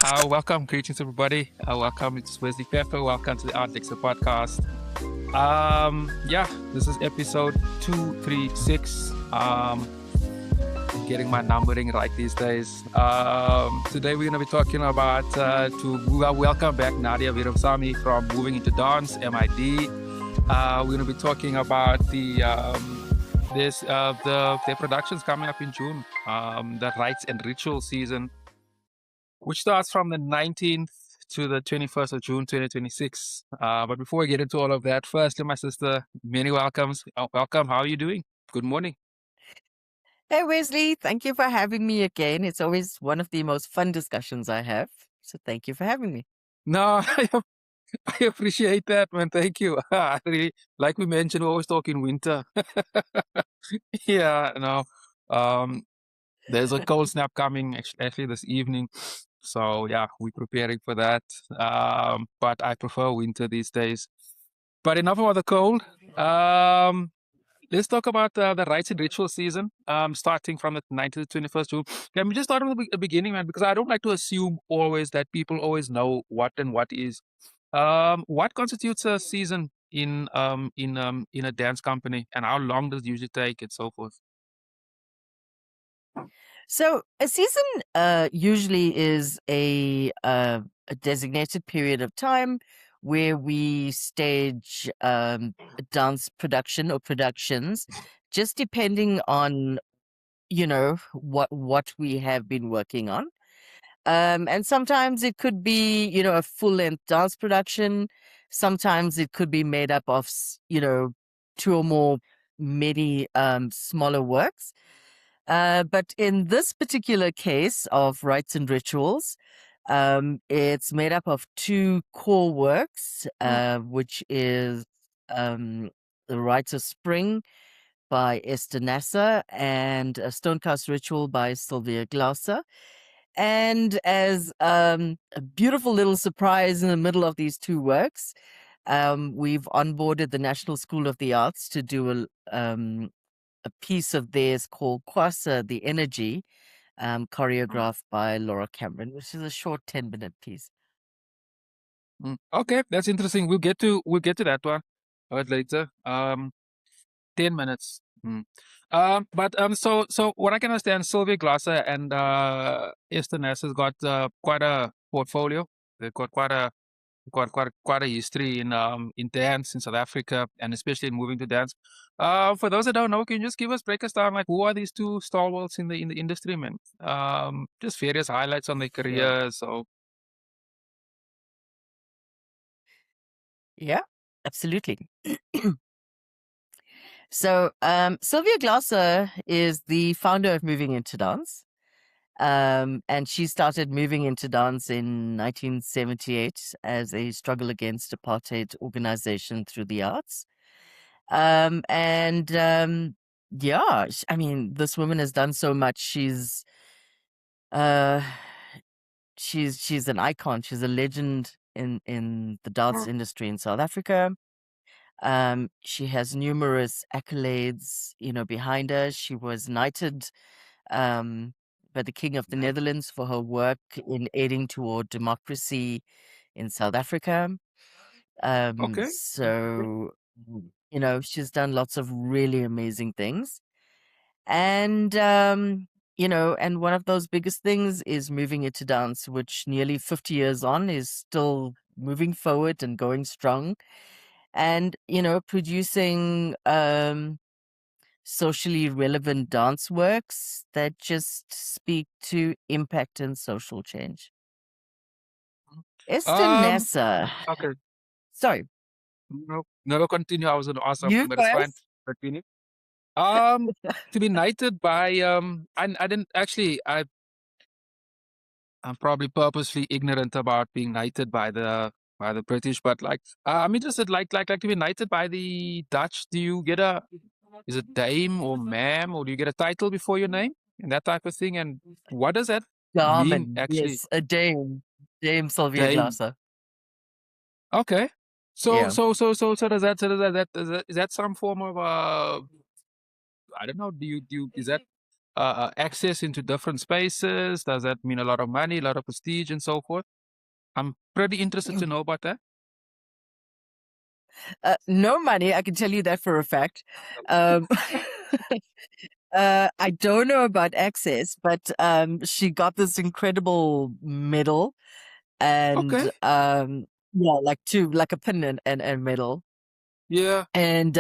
Welcome, greetings everybody. Welcome, it's Wesley Pepper. Welcome to the Lexcia podcast. This is episode 236. Getting my numbering right these days. Today we're going to be talking about welcome back Nadia Virasamy from Moving Into Dance, MID. We're going to be talking about the productions coming up in June, the Rites and Rituals season, which starts from the 19th to the 21st of June, 2026. But before we get into all of that, firstly, my sister, many welcomes. Welcome. How are you doing? Good morning. Hey, Wesley, thank you for having me again. It's always one of the most fun discussions I have. So thank you for having me. No, I appreciate that, man. Thank you. I really, like we mentioned, we're always talking winter. Yeah, no. There's a cold snap coming actually this evening. So yeah, we're preparing for that. But I prefer winter these days. But enough about the cold. Let's talk about the Rites and Ritual season, starting from the 19th to 21st June. Can we just start from the beginning, man? Because I don't like to assume always that people always know what and what is. What constitutes a season in a dance company, and how long does it usually take, and so forth? So a season usually is a designated period of time where we stage a dance production or productions, just depending on what we have been working on. And sometimes it could be, a full length dance production. Sometimes it could be made up of, two or more many smaller works. But in this particular case of Rites and Rituals, it's made up of two core works, which is The Rites of Spring by Esther Nasser and A Stonecast Ritual by Sylvia. And as a beautiful little surprise in the middle of these two works, we've onboarded the National School of the Arts to do a piece of theirs called Kwasa, the Energy, choreographed by Laura Cameron, which is a short 10-minute piece. Okay, that's interesting. We'll get to that one a bit later. 10 minutes. So what I can understand, Sylvia Glasser and Esther Ness has got quite a portfolio. They've got quite a history in dance in South Africa, and especially in moving to dance. For those that don't know, can you just break us down, like, who are these two stalwarts in the industry, man? Just various highlights on their careers. So Yeah, absolutely. So Sylvia Glasser is the founder of Moving Into Dance. And she started moving into dance in 1978 as a struggle against apartheid organization through the arts. I mean, this woman has done so much. Uh, she's an icon. She's a legend in the dance industry in South Africa. She has numerous accolades, behind her. She was knighted by the King of the Netherlands for her work in aiding toward democracy in South Africa. okay. So, she's done lots of really amazing things. And, and one of those biggest things is moving into dance, which nearly 50 years on is still moving forward and going strong. And, producing socially relevant dance works that just speak to impact and social change. Esther Um, Nasser. okay. Sorry, No, continue. I was going to ask you something, but it's fine. guys? Continue. To be knighted by I didn't actually. I'm probably purposely ignorant about being knighted by the British, but like I'm interested, like to be knighted by the Dutch. Do you get is it dame or ma'am, or do you get a title before your name and that type of thing? And what does that mean Garmin, actually? yes, a Dame Sylvia Dame. Glasser. Okay. So Yeah. is that some form of I don't know. Do you is that access into different spaces? Does that mean a lot of money, a lot of prestige, and so forth? I'm pretty interested to know about that. No money, I can tell you that for a fact. Um, I don't know about access, but she got this incredible medal Okay. and yeah, like a pin and medal. Yeah. And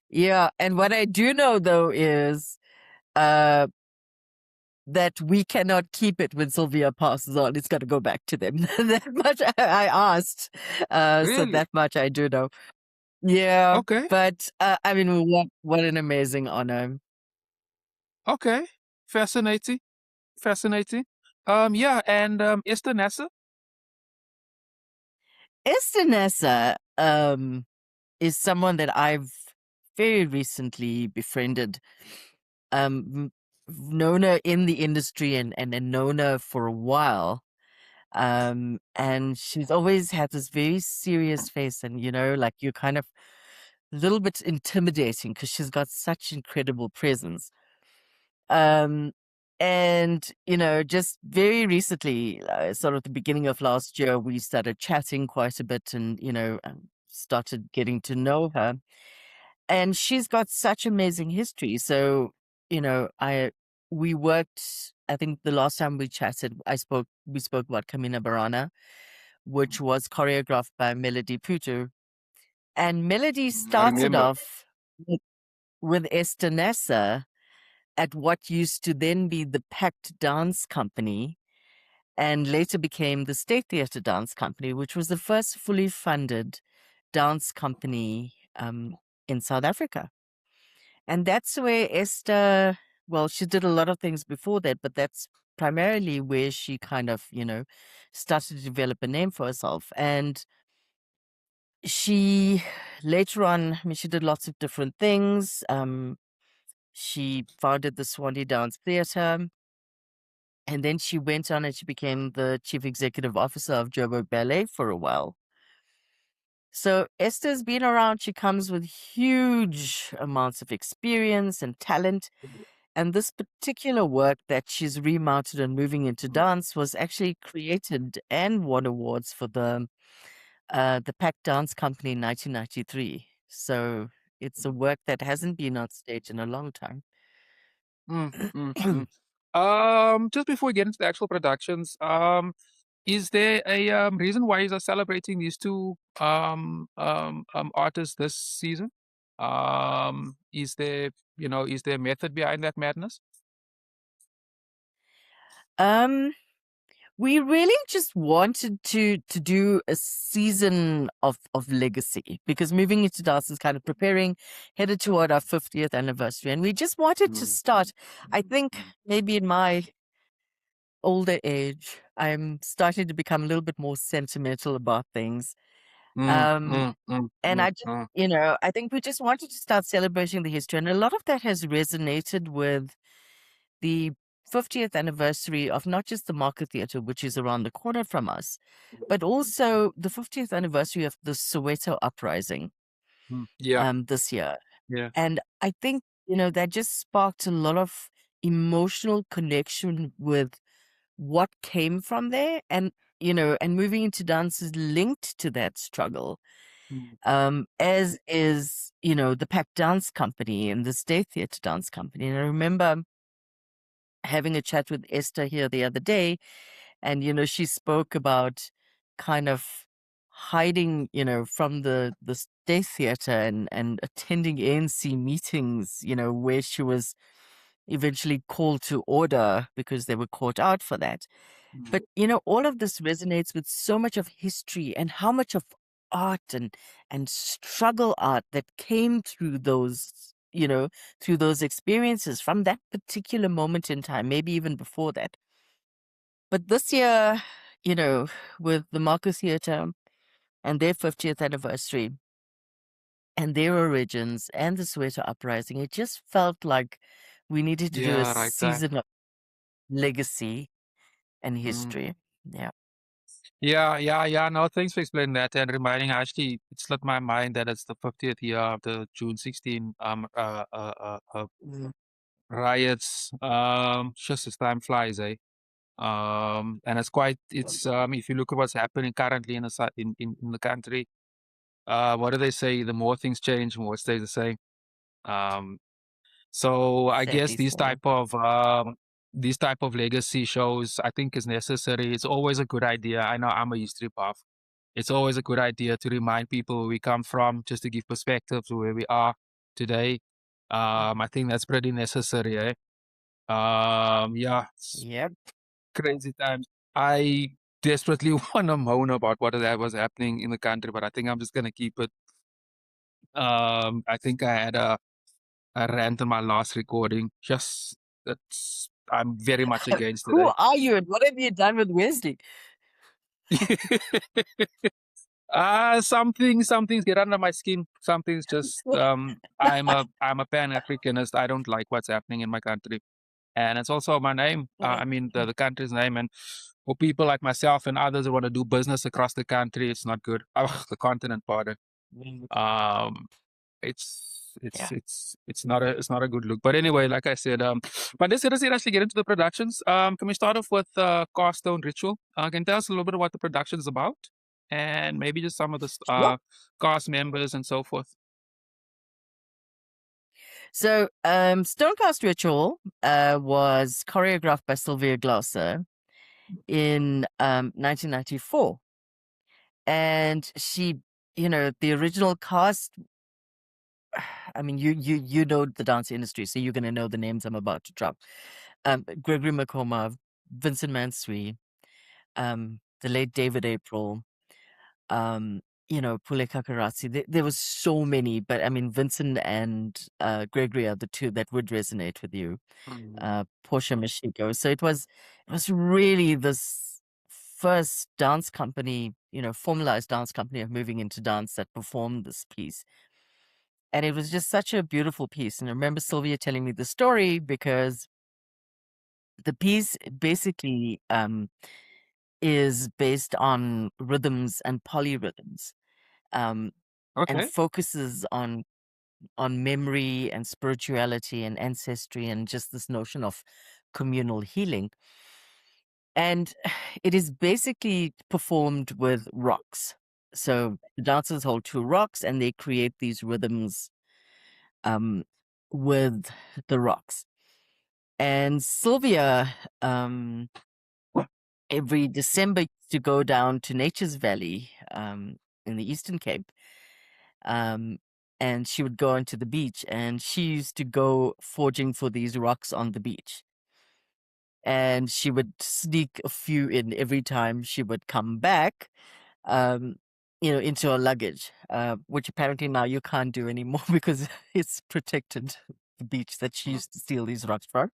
yeah, and what I do know though is uh that we cannot keep it when Sylvia passes on. It's got to go back to them. That much I asked. So Really? that much I do know. Yeah, Okay. but I mean, what an amazing honor. Okay. Fascinating. Fascinating. Yeah, and Esther Nasser? Esther Nasser, is someone that I've very recently befriended. Um, known her in the industry and known her for a while. And she's always had this very serious face, and like you're kind of a little bit intimidating because she's got such incredible presence. Um, and just very recently, sort of the beginning of last year, we started chatting quite a bit, and started getting to know her. And she's got such amazing history. So, I we worked. I think the last time we chatted, we spoke about Kamina Barana, which was choreographed by Melody Putu. And Melody I started remember. off with, with Esther Nasser at what used to then be the Pact Dance Company and later became the State Theatre Dance Company, which was the first fully funded dance company in South Africa. And that's where Esther, well, she did a lot of things before that, but that's primarily where she kind of, started to develop a name for herself. And she later on, I mean, she did lots of different things. She founded the Swanee Dance Theatre, and then she went on and she became the chief executive officer of Joburg Ballet for a while. So Esther's been around. She comes with huge amounts of experience and talent. And this particular work that she's remounted and moving into dance was actually created and won awards for the Pack Dance Company in 1993. So it's a work that hasn't been on stage in a long time. Mm, mm, mm. Just before we get into the actual productions, is there a reason why you are celebrating these two artists this season? Is there is there a method behind that madness? um, we really just wanted to do a season of legacy because moving into dance is kind of preparing, headed toward our 50th anniversary, and we just wanted to start. I think maybe in my older age, I'm starting to become a little bit more sentimental about things. Mm, Um, mm, mm, and mm, I just, mm, I think we just wanted to start celebrating the history. And a lot of that has resonated with the 50th anniversary of not just the Market Theatre, which is around the corner from us, but also the 50th anniversary of the Soweto uprising Yeah, this year. yeah. And I think, that just sparked a lot of emotional connection with what came from there. And, and moving into dance is linked to that struggle. Mm, As is, the Pack Dance Company and the State Theatre Dance Company. And I remember having a chat with Esther here the other day, and she spoke about kind of hiding, from the State Theatre and attending ANC meetings, where she was eventually called to order because they were caught out for that. mm, But all of this resonates with so much of history and how much of art and struggle art that came through those experiences from that particular moment in time, maybe even before that. But this year, you know, with the Marcus Theatre and their 50th anniversary and their origins and the Soweto uprising, it just felt like we needed to do a yeah, right there. season of legacy and Mm. history. Yeah. Yeah, yeah, yeah. No, thanks for explaining that and reminding. Actually, it slipped my mind that it's the 50th year of the June 16 riots. Just as time flies, eh? And it's if you look at what's happening currently in in the country, what do they say? The more things change, more it stays the same. Um, so I guess Sadly so. these type of legacy shows I think is necessary. It's always a good idea. I know I'm a history buff. It's always a good idea to remind people where we come from, just to give perspective to where we are today. I think that's pretty necessary, eh? Yeah, it's Yep. crazy times. I desperately want to moan about what that was happening in the country, but I think I'm just gonna keep it. I think I had a rant in my last recording. Just that's I'm very much against it, Who eh? are you and what have you done with Wesley? Some things get under my skin. Some things just I'm a Pan Africanist. I don't like what's happening in my country. And it's also my name. I mean the country's name. And for people like myself and others who want to do business across the country, it's not good. Oh, the continent, pardon. Um, Yeah. it's not a good look. But anyway, like I said, but let's actually get into the productions. Can we start off with Carstone Ritual? Can you tell us a little bit of what the production is about, and maybe just some of the Sure. cast members and so forth. So, Stonecast Ritual was choreographed by Sylvia Glasser in 1994. And she, the original cast, I mean, you know the dance industry, so you're going to know the names I'm about to drop. Gregory McCormack, Vincent Mansui, the late David April, Pule Kakaratsi. There was so many, but I mean, Vincent and Gregory are the two that would resonate with you. Portia Mashiko. So it was really this first dance company, formalized dance company of moving into dance that performed this piece. And it was just such a beautiful piece. And I remember Sylvia telling me the story because the piece basically is based on rhythms and polyrhythms, um, and Okay. focuses on memory and spirituality and ancestry and just this notion of communal healing. And it is basically performed with rocks. So the dancers hold two rocks and they create these rhythms um, with the rocks. And Sylvia, every December, used to go down to Nature's Valley in the Eastern Cape. And she would go onto the beach and she used to go foraging for these rocks on the beach. And she would sneak a few in every time she would come back, um, into her luggage, which apparently now you can't do anymore because it's protected, the beach that she used to steal these rocks from.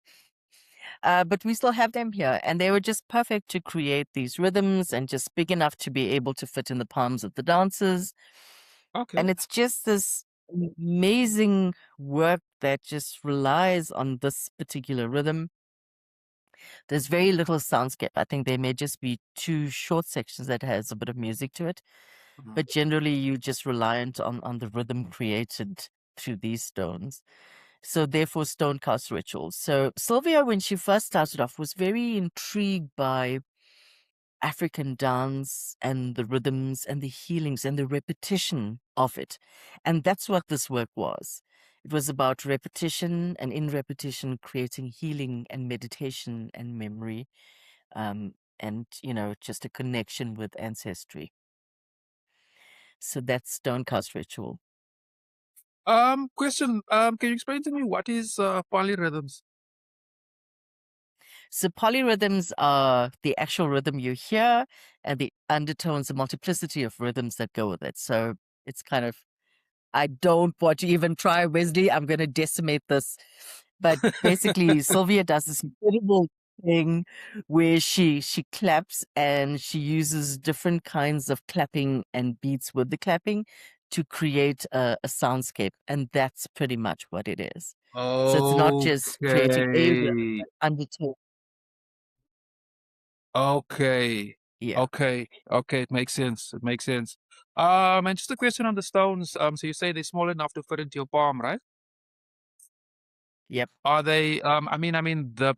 But we still have them here, and they were just perfect to create these rhythms and just big enough to be able to fit in the palms of the dancers. Okay. And it's just this amazing work that just relies on this particular rhythm. There's very little soundscape. I think there may just be two short sections that has a bit of music to it, but generally you just reliant on the rhythm created through these stones. So therefore Stonecast Rituals. So Sylvia, when she first started off, was very intrigued by African dance and the rhythms and the healings and the repetition of it. And that's what this work was. It was about repetition, and in repetition, creating healing and meditation and memory, and, just a connection with ancestry. So that's Stonecast Ritual. Question. Can you explain to me what is polyrhythms? So polyrhythms are the actual rhythm you hear and the undertones, the multiplicity of rhythms that go with it. So it's kind of, I don't want to even try, Wesley. I'm going to decimate this. But basically, Sylvia does this incredible thing where she claps and she uses different kinds of clapping and beats with the clapping to create a soundscape. And that's pretty much what it is. So it's not just creating a rhythm, Okay. but undertone. Okay. Yeah. Okay. Okay. It makes sense. It makes sense. And just a question on the stones. So you say they're small enough to fit into your palm, right? Yep. Are they? I mean, the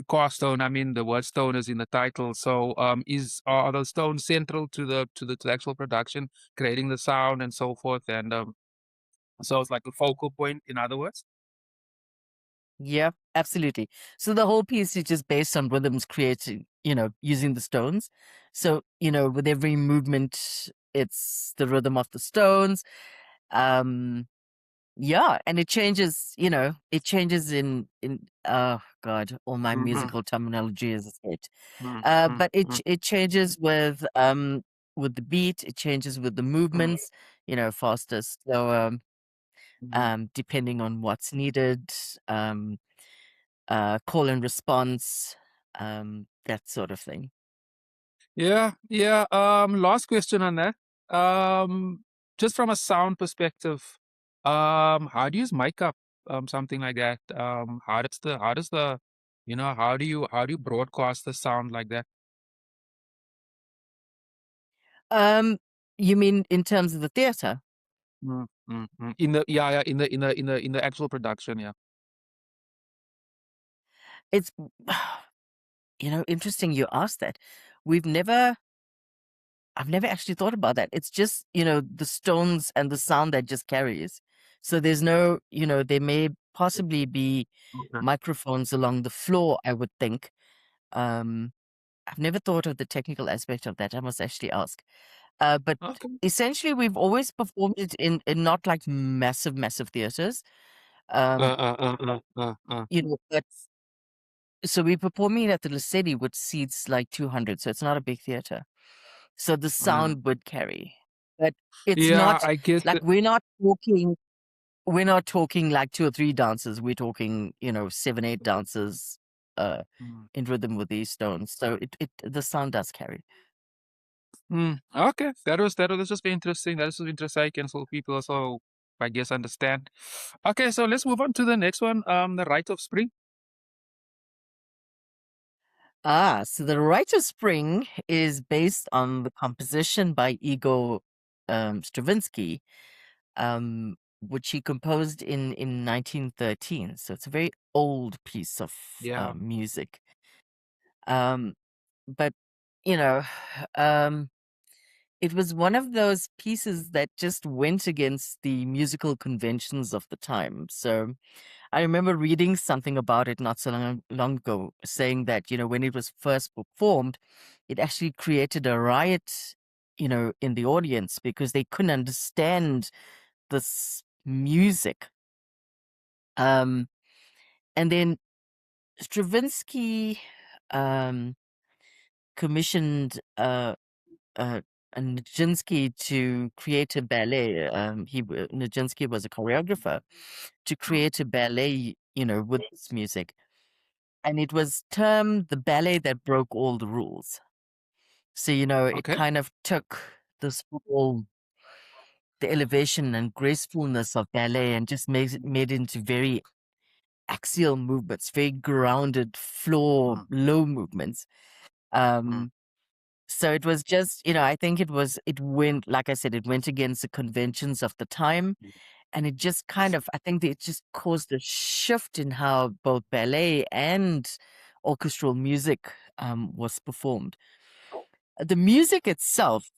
core stone. I mean, the word stone is in the title. So, are those stones central to the actual production, creating the sound and so forth? And so it's like a focal point. In other words. Yeah, absolutely. So the whole piece is just based on rhythms created, using the stones. So, with every movement, it's the rhythm of the stones. Um, yeah, and it changes in oh God, all my Mm-hmm. musical terminology is escaped. Mm-hmm. But it changes with the beat, it changes with the movements, faster, slower, Mm-hmm. depending on what's needed. Um Call and response, that sort of thing. Yeah, yeah. Last question on that. Just from a sound perspective, how do you use mic up? Something like that. How do you broadcast the sound like that? Um, you mean in terms of the theater? Mm, In the yeah, in the actual production, yeah. It's interesting you asked that. We've never I've never actually thought about that. It's just, the stones and the sound that just carries. So there's no, there may possibly be Okay. microphones along the floor, I would think. Um, I've never thought of the technical aspect of that. I must actually ask. But Okay. essentially, we've always performed it in not like massive, massive theaters. Um, but so we're performing it at the Lesedi, which seats like 200. So it's not a big theater. So the Mm. sound would carry, but it's Yeah, not I guess. like we're not talking like two or three dancers. We're talking, 7, 8 dancers, uh, Mm. in rhythm with these stones. So the sound does carry. Okay, that was just very interesting. That is just interesting, and so people also, I guess, understand. Okay, so let's move on to the next one. The Rite of Spring. So the Rite of Spring is based on the composition by Igor Stravinsky, which he composed in 1913. So it's a very old piece of Yeah. music. Um, but you know, um, it was one of those pieces that just went against the musical conventions of the time. So I remember reading something about it not so long ago, saying that, when it was first performed, it actually created a riot, in the audience because they couldn't understand this music. Um, and then Stravinsky um, commissioned uh, Nijinsky to create a ballet. Nijinsky was a choreographer to create a ballet, with this music. And it was termed the ballet that broke all the rules. So, it Okay. kind of took this whole the elevation and gracefulness of ballet and just made it into very axial movements, very grounded floor Mm, low movements. mm, Um, so it was just, I think it went, like I said, it went against the conventions of the time. mm. And it just kind of, I think it just caused a shift in how both ballet and orchestral music was performed. The music itself,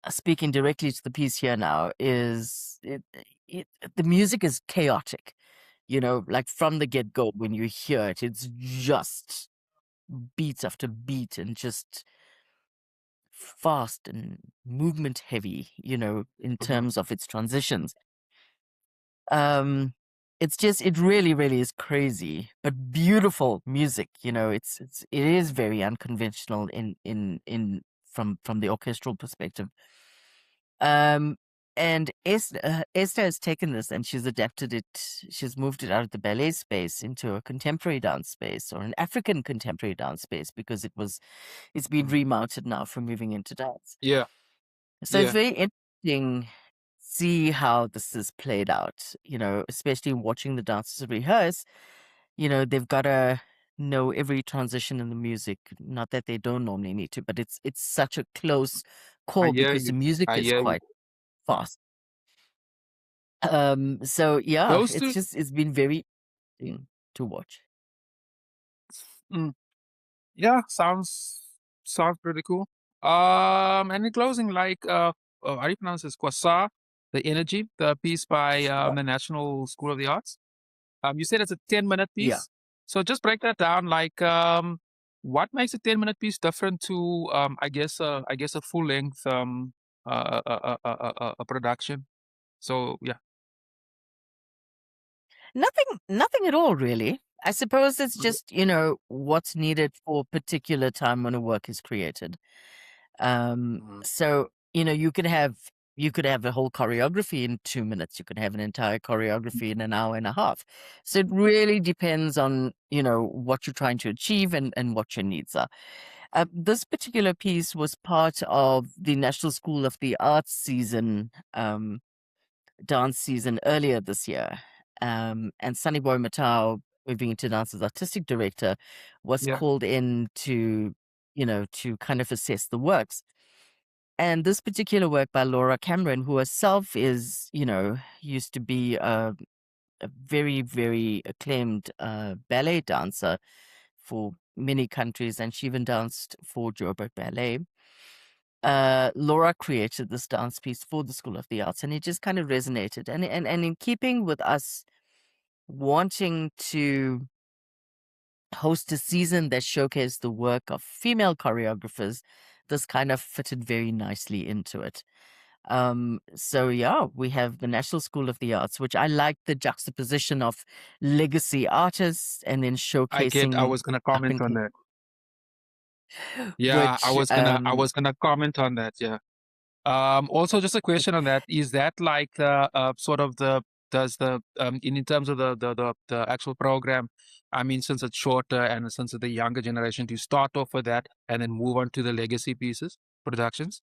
speaking directly to the piece here now, the music is chaotic. Like from the get go, when you hear it, it's just beat after beat and just fast and movement heavy, in Mhm. terms of its transitions. Um, it's just it really, really is crazy, but beautiful music. It is very unconventional in from the orchestral perspective. Um, and Esther has taken this and she's adapted it. She's moved it out of the ballet space into a contemporary dance space or an African contemporary dance space because it's been Mm. remounted now for moving into dance. Yeah. So it's Yeah. very interesting see how this is played out, especially watching the dancers rehearse. They've got to know every transition in the music. Not that they don't normally need to, but it's such a close I call hear because the you. music I is hear you. quite fast. So yeah, Those two. it's been very interesting to watch. Mm, yeah, sounds pretty cool. And in closing, like, how do you pronounce this? Kwasa, the energy, the piece by Yeah. the National School of the Arts. You said it's a 10-minute Yeah. piece. So just break that down. Like, what makes a 10-minute piece different to, I guess a full length a production. So yeah. Nothing at all, really. I suppose it's Okay. just, what's needed for a particular time when a work is created. Mhm. So, you could have a whole choreography in 2 minutes. You could have an entire choreography in an hour and a half. So it really depends on, what you're trying to achieve and what your needs are. This particular piece was part of the National School of the Arts season, dance season earlier this year. And Sunny Boy Matau, moving into dance as artistic director, was Yeah. called in to kind of assess the works. And this particular work by Laura Cameron, who herself is, used to be a very, very acclaimed ballet dancer for many countries, and she even danced for Joburg Ballet. Laura created this dance piece for the School of the Arts, and it just kind of resonated. And in keeping with us wanting to host a season that showcased the work of female choreographers, this kind of fitted very nicely into it. So yeah, we have the National School of the Arts, which I like the juxtaposition of legacy artists and then I showcasing was gonna up comment and on that. Yeah, which I was gonna comment on that. Yeah. Also, just a question on that: is that like the sort of the does the in terms of the actual program? I mean, since it's shorter and since it's the younger generation, do you start off with that and then move on to the legacy pieces productions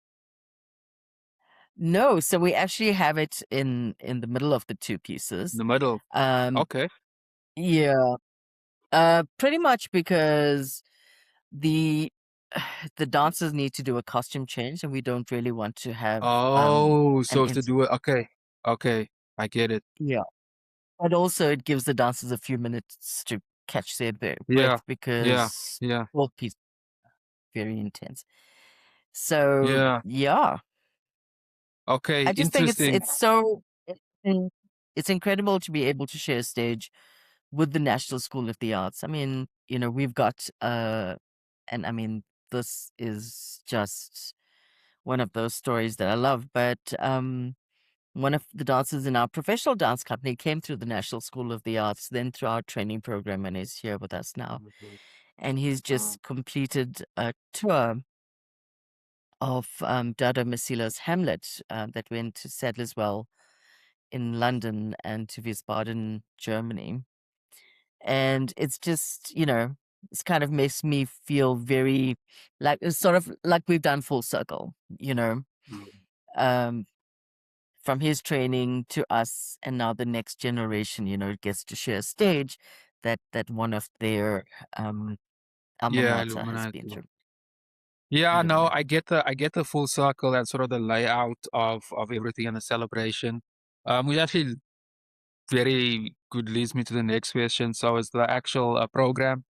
no, so we actually have it in the middle of the two in pieces. the middle? Um, Okay. yeah, pretty much because the the dancers need to do a costume change, and we don't really want to have Oh, an so as to do it. Okay. Okay, I get it. yeah. But also, it gives the dancers a few minutes to catch their Yeah. breath Yeah. because Yeah. both pieces are very intense. So Yeah. yeah, Okay. I just think it's Interesting. it's so it's it's incredible to be able to share a stage with the National School of the Arts. I mean, we've got and I mean, this is just one of those stories that I love. But one of the dancers in our professional dance company came through the National School of the Arts, then through our training program, and is here with us now. And he's just completed a tour of Dado Masila's Hamlet that went to Sadlerswell in London and to Wiesbaden, Germany. And it's just, it's kind of makes me feel very like it's sort of like we've done full circle, um, from his training to us, and now the next generation, gets to share a stage that one of their alma Yeah, mater has been Illuminati. through. Yeah, no, Illuminati. I get the full circle and sort of the layout of everything and the celebration. We actually very good leads me to the next question. So it's the actual program.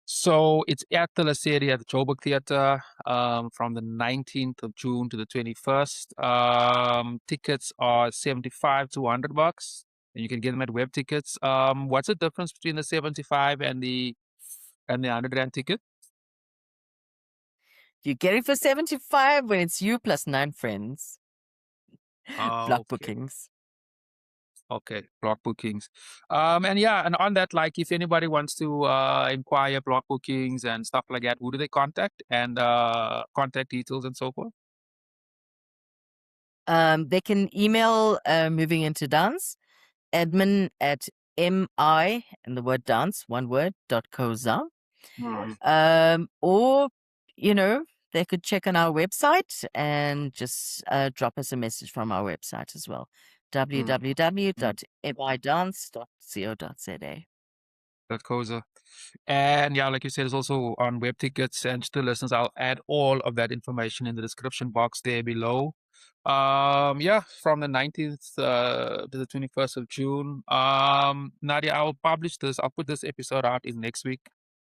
So it's at the Lesedi at the Joburg Theatre from the 19th of June to the 21st. Tickets are 75 to $100, and you can get them at Webtickets. What's the difference between the 75 and the 100 rand ticket? You get it for 75 when it's you plus 9 friends. Block Okay. bookings. Okay, block bookings. And yeah, and on that, like if anybody wants to inquire block bookings and stuff like that, who do they contact and contact details and so forth? They can email moving into dance admin at mi and the word dance one word .co.za. Mhm. Or they could check on our website and just drop us a message from our website as well, Mm. www.midance.co.za. That goes. And yeah, like you said, it's also on web tickets. And to the listeners, I'll add all of that information in the description box there below. Yeah, from the 19th to the 21st of June. Nadia, I'll publish this. I'll put this episode out in next week.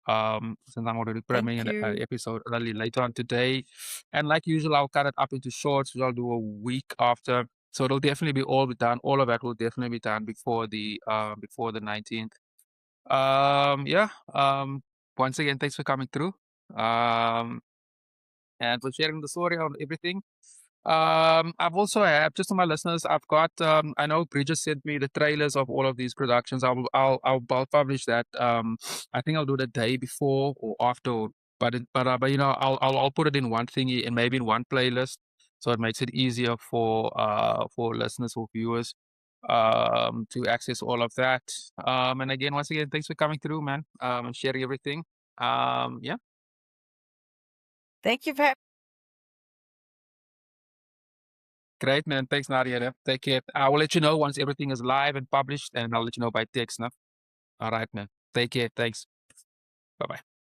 Since I'm already Thank premiering an you. episode early later on today. And like usual, I'll cut it up into shorts, which I'll do a week after. So it'll definitely be all done. All of that will definitely be done before the 19th. Yeah. Once again, thanks for coming through. And for sharing the story on everything. I've also have just to my listeners, I've got I know Bridget sent me the trailers of all of these productions. I'll publish that. I think I'll do the day before or after, but you know I'll put it in one thingy and maybe in one playlist, so it makes it easier for listeners or viewers to access all of that. And again, once again, thanks for coming through, man. And sharing everything. Yeah. Thank you for Great, man. Thanks, Nadia. Take care. I will let you know once everything is live and published, and I'll let you know by text. No? All right, man. Take care. Thanks. Bye bye.